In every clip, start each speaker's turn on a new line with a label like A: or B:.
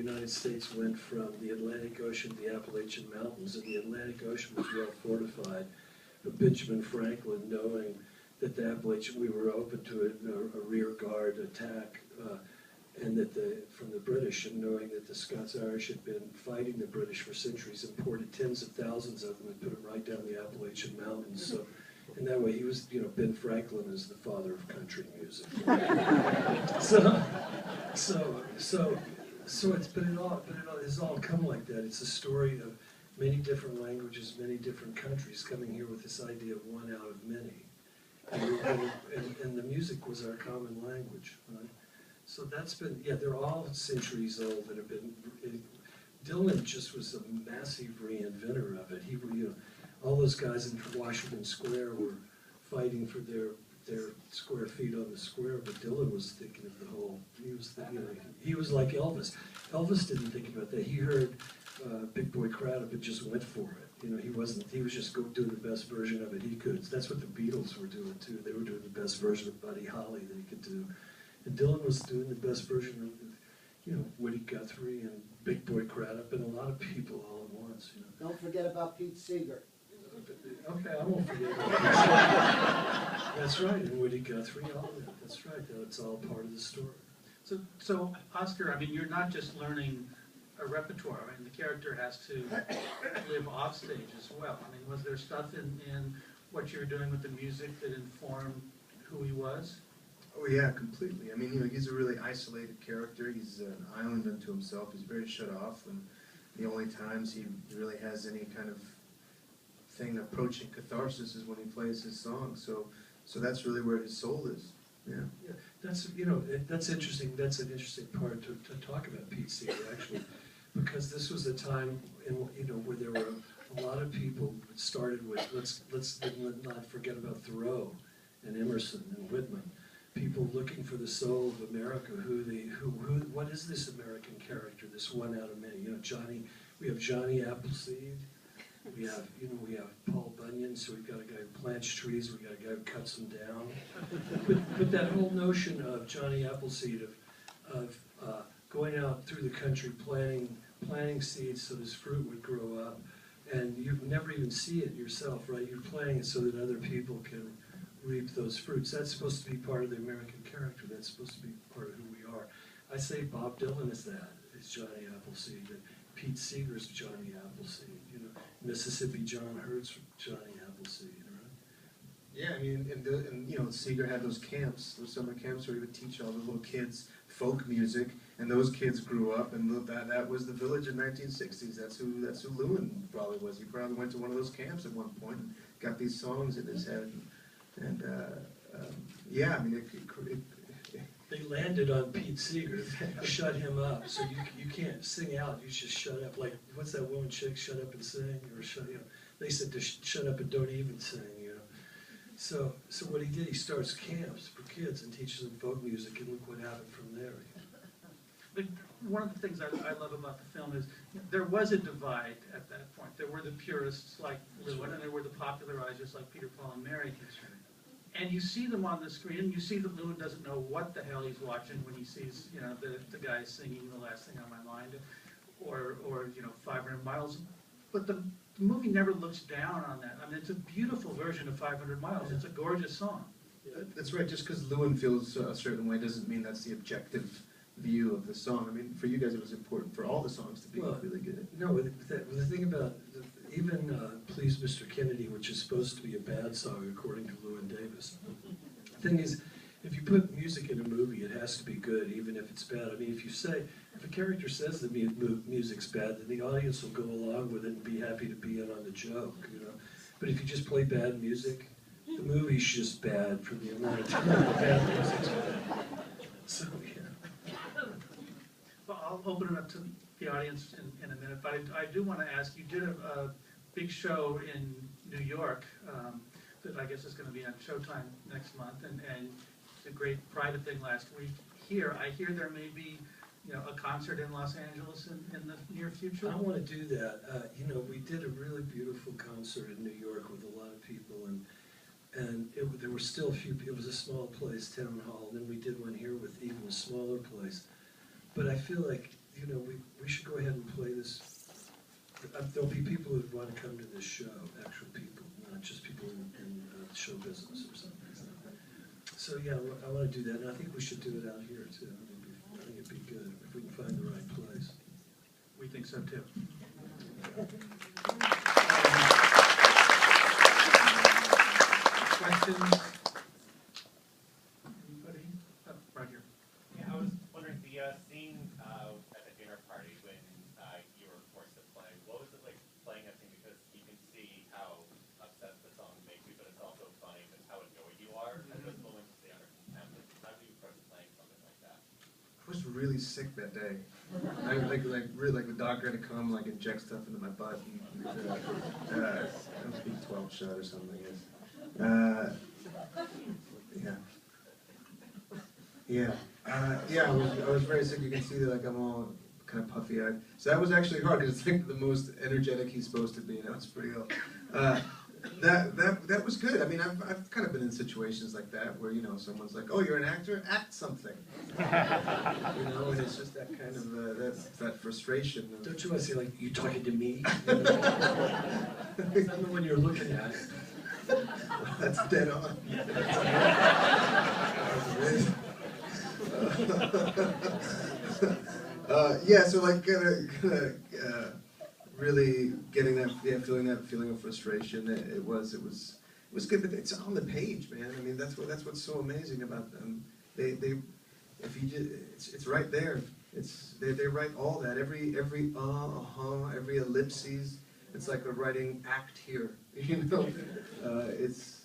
A: United States went from the Atlantic Ocean to the Appalachian Mountains, and the Atlantic Ocean was well fortified. But Benjamin Franklin, knowing that the Appalachian, we were open to a rear guard attack, and that from the British, and knowing that the Scots-Irish had been fighting the British for centuries, imported tens of thousands of them and put them right down the Appalachian Mountains. So, and that way he was, Ben Franklin is the father of country music. So it's it has all come like that. It's a story of many different languages, many different countries coming here with this idea of one out of many, and the music was our common language, right? So that's been, they're all centuries old that have been. Dylan just was a massive reinventor of it. He, all those guys in Washington Square were fighting for their square feet on the square, but Dylan was thinking of the whole. He was like Elvis. Elvis didn't think about that. He heard Big Boy Craddock and just went for it. He wasn't. He was just doing the best version of it he could. That's what the Beatles were doing too. They were doing the best version of Buddy Holly that he could do. And Dylan was doing the best version of, Woody Guthrie and Big Boy Craddock and a lot of people all at once.
B: Don't forget about Pete Seeger.
A: Okay, I won't forget about Pete Seeger. That's right, and Woody Guthrie, all of that. That's right. That's all part of the story.
C: So Oscar, I mean, you're not just learning a repertoire. I mean, the character has to live off stage as well. I mean, was there stuff in what you were doing with the music that informed who he was?
D: Oh yeah, completely. I mean, he's a really isolated character. He's an island unto himself. He's very shut off, and the only times he really has any kind of thing approaching catharsis is when he plays his song. So that's really where his soul is. Yeah.
A: That's that's interesting. That's an interesting part to talk about Pete Seeger actually, because this was a time where there were a lot of people that started with let's not forget about Thoreau and Emerson and Whitman. People looking for the soul of America, what is this American character, this one out of many? We have Johnny Appleseed, we have Paul Bunyan, so we've got a guy who plants trees, we've got a guy who cuts them down. But that whole notion of Johnny Appleseed, of going out through the country planting seeds so this fruit would grow up, and you never even see it yourself, right? You're planting it so that other people can reap those fruits. That's supposed to be part of the American character. That's supposed to be part of who we are. I say Bob Dylan is Johnny Appleseed. And Pete Seeger's Johnny Appleseed. Mississippi John Hurt's Johnny Appleseed. Right?
D: Yeah, I mean, and Seeger had those camps, those summer camps where he would teach all the little kids folk music, and those kids grew up, and that was the village in 1960s. That's who LLEWYN probably was. He probably went to one of those camps at one point and got these songs in his head. And I mean,
A: they landed on Pete Seeger, shut him up. So you can't sing out. You just shut up. Like what's that woman chick? Shut up and sing, or shut. They said to shut up and don't even sing. So what he did, he starts camps for kids and teaches them folk music, and look what happened from there.
C: But one of the things I love about the film is there was a divide at that point. There were the purists like LLEWYN, and there were the popularizers like Peter, Paul, and Mary. And you see them on the screen, and you see that LLEWYN doesn't know what the hell he's watching when he sees, the guy singing The Last Thing on My Mind, or 500 Miles. But the movie never looks down on that. I mean, it's a beautiful version of 500 Miles. It's a gorgeous song.
D: That's right. Just because LLEWYN feels a certain way doesn't mean that's the objective view of the song. I mean, for you guys, it was important for all the songs to be really good.
A: No, the thing about even Please Mr. Kennedy, which is supposed to be a bad song according to LLEWYN Davis. The thing is, if you put music in a movie, it has to be good, even if it's bad. I mean, if a character says the music's bad, then the audience will go along with it and be happy to be in on the joke, But if you just play bad music, the movie's just bad for the amount of time the bad music's bad. So,
C: Well, I'll open it up to the audience in a minute, but I do want to ask, you did a big show in New York that I guess is going to be on Showtime next month, and it's a great private thing last week. I hear there may be a concert in Los Angeles in the near future.
A: I want to do that. We did a really beautiful concert in New York with a lot of people, and there were still a few people. It was a small place, Town Hall. Then we did one here with even a smaller place. But I feel like we show, actual people, not just people in show business or something. So yeah, I want to do that, and I think we should do it out here too. I think it'd be good if we can find the right place.
C: We think so too. Questions? Anybody? Oh, right here.
E: Yeah, I was wondering, the scene at the dinner party when you were forced to play, what was it like playing that scene? Because you can see how upset the song makes you, but it's also funny just how annoyed you are at those moments they are contempt. How do you approach playing something like that?
D: I was really sick that day. Really, the doctor had to come, inject stuff into my butt. That was B12 shot or something, I guess. I was very sick. You can see that, I'm all kind of puffy-eyed. So that was actually hard, because it's the most energetic he's supposed to be, and I was pretty ill. That was good. I mean, I've kind of been in situations like that where, someone's like, "Oh, you're an actor? Act something." And it's just that kind of that frustration.
A: Don't you want to say, you talking to me? I'm the one you're looking at.
D: That's dead on. Really getting that, feeling that feeling of frustration. It was good, but it's on the page, man. I mean, that's what's so amazing about them. It's right there. They write all that, every every ellipses. It's like they're writing act here, It's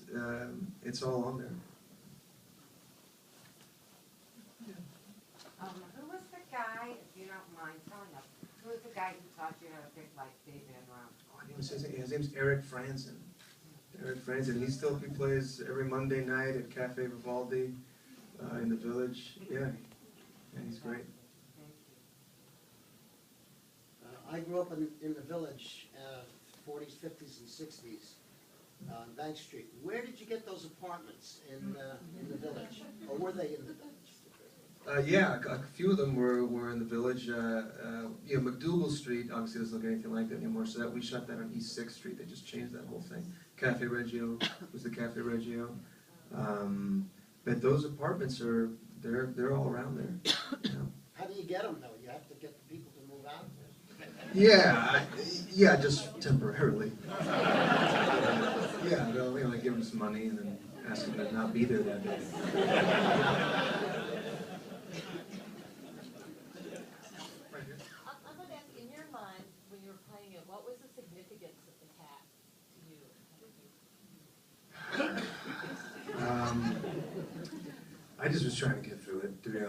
D: all on there.
F: Who was the guy, if you don't mind telling us, who was the guy who taught you how to pick Dave Van Ron?
D: His name's Eric Franzen. Eric Franzen. He plays every Monday night at Cafe Vivaldi in the Village. Yeah, he's great.
F: Thank you.
B: I grew up in the Village, 40s, 50s, and 60s, on Bank Street. Where did you get those apartments in the Village? Or were they in the Village?
D: A few of them were in the Village. McDougal Street obviously doesn't look anything like that anymore, so we shot that on East 6th Street. They just changed that whole thing. Cafe Reggio was the Cafe Reggio. But those apartments they're all around there.
B: How do you get them, though? You have to get the people to move out?
D: Yeah, just temporarily. They'll give them some money and then ask them to not be there that day.
G: I'm going to ask, in your mind, when you were playing it, what was the significance of the cat to you?
D: I just was trying to get through it, to be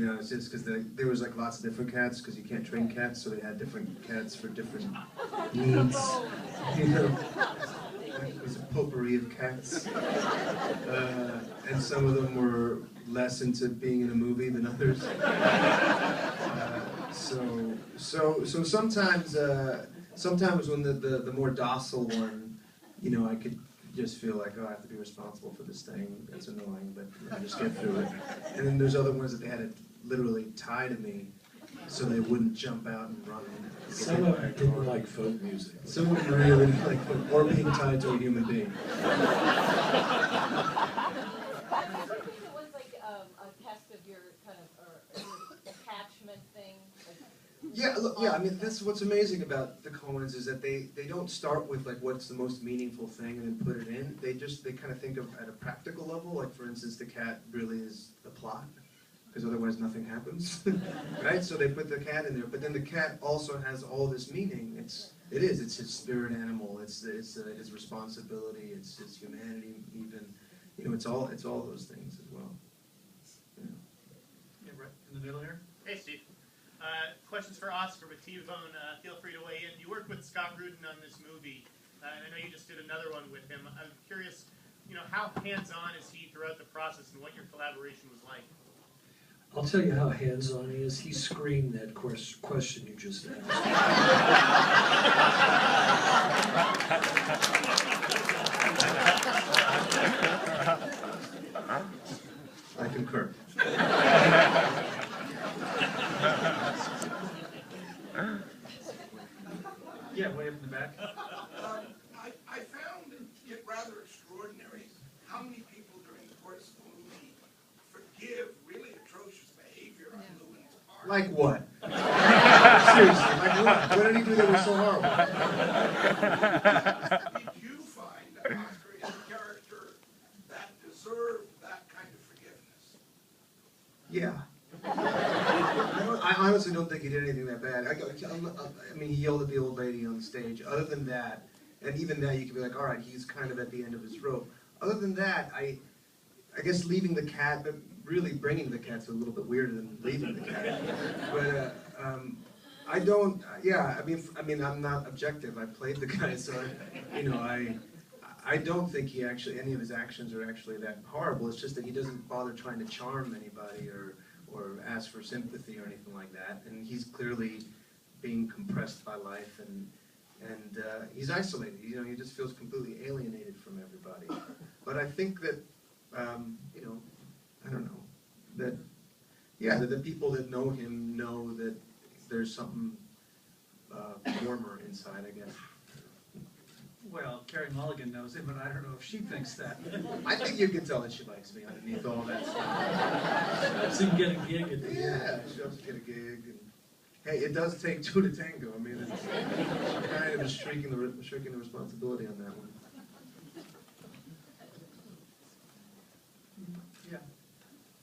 D: honest. Just because there was lots of different cats, because you can't train cats, so they had different cats for different needs. It was a potpourri of cats, and some of them were less into being in a movie than others. So sometimes when the more docile one, I could just feel like, I have to be responsible for this thing. That's annoying, but I just get through it. And then there's other ones that they had to literally tie to me so they wouldn't jump out and run.
A: Some of them didn't like folk music.
D: Some of them really didn't like folk, or being tied to a human being.
G: I think it was like a test of your kind of your attachment thing.
D: I mean, that's what's amazing about the Coens is that they don't start with what's the most meaningful thing and then put it in. They kind of think of at a practical level, for instance, the cat really is the plot, because otherwise nothing happens, right? So they put the cat in there, but then the cat also has all this meaning. It's his spirit animal. It's his responsibility. It's his humanity even. It's all those things as well.
C: Yeah, right in the middle here.
H: Hey, Steve. Questions for Oscar, but T-Bone, feel free to weigh in. You worked with Scott Rudin on this movie, and I know you just did another one with him. I'm curious, how hands-on is he throughout the process and what your collaboration was like?
A: I'll tell you how hands-on he is. He screamed that question you just asked.
D: I concur.
C: Yeah, way up in the back.
D: Like what? Seriously, like what? What did he do that was so horrible?
I: Did you find that Oscar is a character that deserved that kind of forgiveness?
D: Yeah. I honestly don't think he did anything that bad. I mean, he yelled at the old lady on stage. Other than that, and even that, you could be like, all right, he's kind of at the end of his rope. Other than that, I guess leaving the cat, but really bringing the cat's a little bit weirder than leaving the cat. But I don't. Yeah, I mean, I'm not objective. I played the guy, so I don't think he actually any of his actions are actually that horrible. It's just that he doesn't bother trying to charm anybody or ask for sympathy or anything like that. And he's clearly being compressed by life and he's isolated. He just feels completely alienated from everybody. But I think that I don't know that that the people that know him know that there's something warmer inside, I guess.
C: Well, Carey Mulligan knows him, but I don't know if she thinks that.
D: I think you can tell that she likes me underneath all that stuff.
A: So you can get a gig at the end.
D: Yeah, she helps get a gig. And, hey, it does take two to tango. I mean, it's kind of shirking the responsibility on that one.
C: Yeah.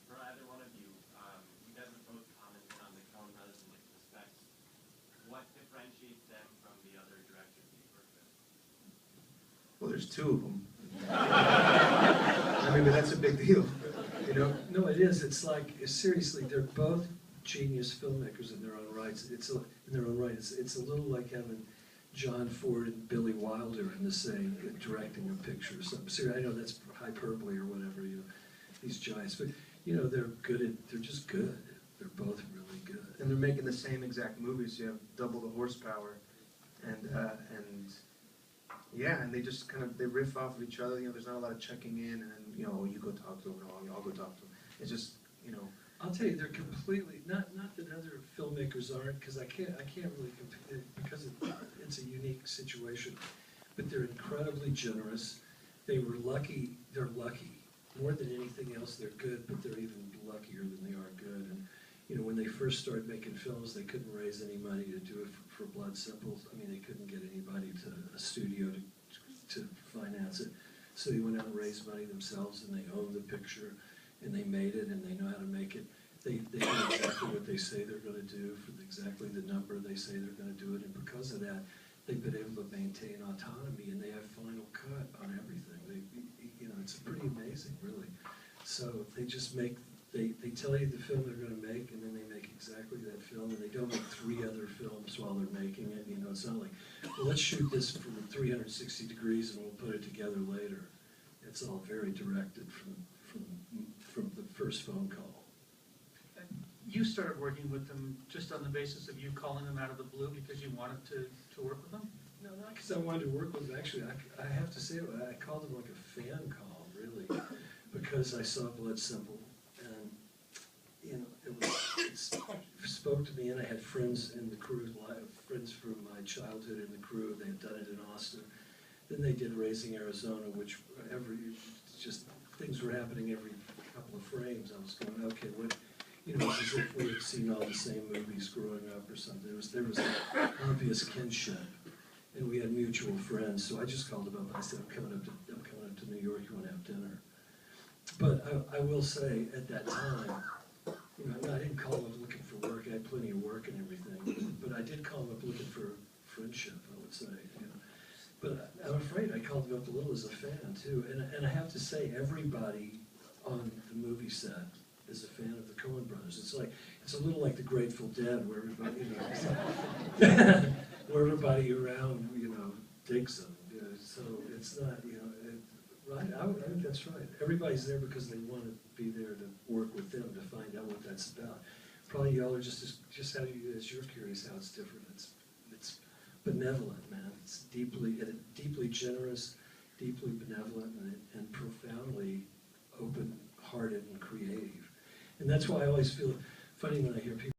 E: For either one of you, you guys have both commented on the Coen Brothers in which respects. What differentiates them from the other directors that you work with?
D: Well, there's two of them. I mean, but that's a big deal,
A: No, it is. It's like, seriously, they're both genius filmmakers in their own rights. It's a little like having John Ford and Billy Wilder in the same directing a picture or something. Seriously, I know that's hyperbole or whatever, these giants, but they're just good. They're both really good.
D: and they're making the same exact movies. You have double the horsepower, and yeah, and they just they riff off of each other. There's not a lot of checking in, and then you go talk to them, and I'll go talk to them. It's just
A: I'll tell you, they're completely not that other filmmakers aren't, because I can't really compare because it's a unique situation. But they're incredibly generous. They were lucky. They're lucky more than anything else. They're good, but they're even luckier than they are good. And when they first started making films, they couldn't raise any money to do it for Blood Simple. I mean, they couldn't get anybody to a studio to finance it. So they went out and raised money themselves, and they owned the picture. And they made it, and they know how to make it. They do exactly what they say they're going to do for exactly the number they say they're going to do it. And because of that, they've been able to maintain autonomy, and they have final cut on everything. It's pretty amazing, really. So they just they tell you the film they're going to make, and then they make exactly that film, and they don't make 3 other films while they're making it. It's not like, well, let's shoot this from 360 degrees, and we'll put it together later. It's all very directed from the first phone call.
C: You started working with them just on the basis of you calling them out of the blue because you wanted to work with them?
A: No, not because I wanted to work with them. Actually, I have to say, I called them like a fan call, really, because I saw Blood Simple, and it spoke to me, and I had friends in the crew, friends from my childhood in the crew. They had done it in Austin. Then they did Raising Arizona, which things were happening every couple of frames. I was going, okay, what, it's as if we had seen all the same movies growing up or something. There was an obvious kinship, and we had mutual friends. So I just called them up. I said, I'm coming up to New York. You want to have dinner? But I will say, at that time, I didn't call them up looking for work. I had plenty of work and everything. But I did call them up looking for friendship, I would say. But I'm afraid I called them up a little as a fan, too. And I have to say, everybody on the movie set is a fan of the Coen Brothers. It's a little like the Grateful Dead, where everybody, where everybody around, digs them. So it's not, right? I think that's right. Everybody's there because they want to be there to work with them to find out what that's about. Probably y'all are just how you're curious how it's different. It's benevolent, man. It's deeply generous, deeply benevolent, and profoundly open-hearted and creative. And that's why I always feel funny when I hear people